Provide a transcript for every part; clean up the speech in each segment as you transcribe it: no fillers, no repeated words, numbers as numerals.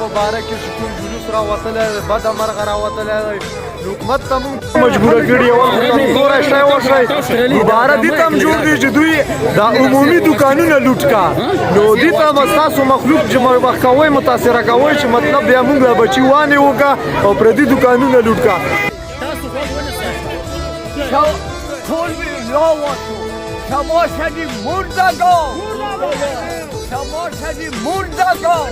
مبارک شکون جلوس را وتلی بد مرغه را وتلی حکومت ته موږ مجبوره کړي او ګوره شی وشی دوباره دې ته هم جوړ دی چې دوی دا عمومي دوکانونه لوټ کا نو دې ته به ستاسو مخلوق چې کوئ متاثره کوئ چې مطلب بیا موږ بچي وانیو کا او پردي دوکانونه لوټ کا ټول راووتو شما شدیم مردگان شما شدیم مردگان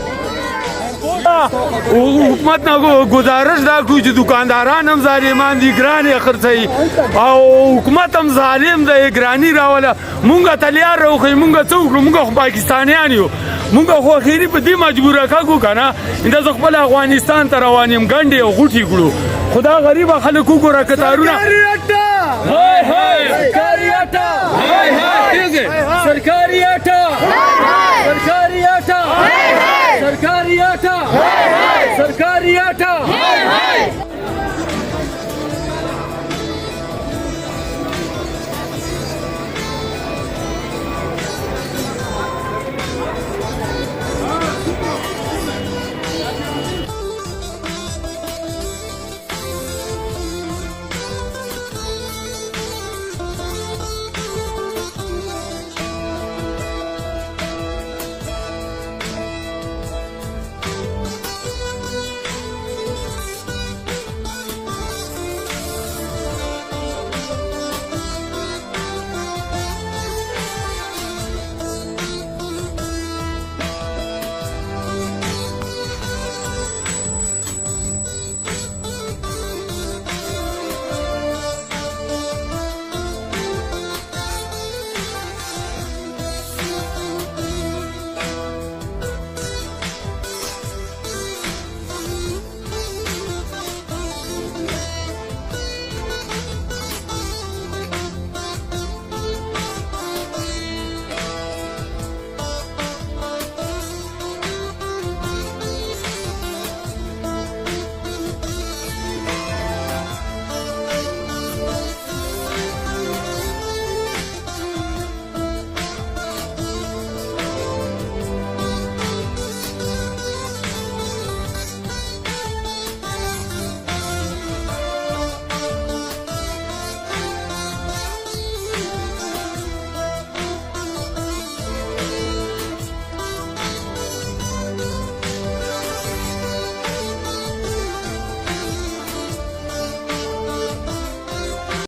حکومت نه گزارش دا کوي چې دکانداران هم ظالمان دي ګرانې خرڅوي او حکومت هم ظالم دی ګراني راوله مونږ ته لیار راوښیي مونږ څه وکړو مونږ خو پاکستانیان یو مونږ خو اخري په دې مجبوره کاږو که نه دا زه خپل افغانستان ته روان یم ګنډې او غوټې کړو خو دا غریبه خلک وګوره کتارونه सरकारी आटा सरकारी आटा सरकारी आटा सरकारी आटा सरकारी आटा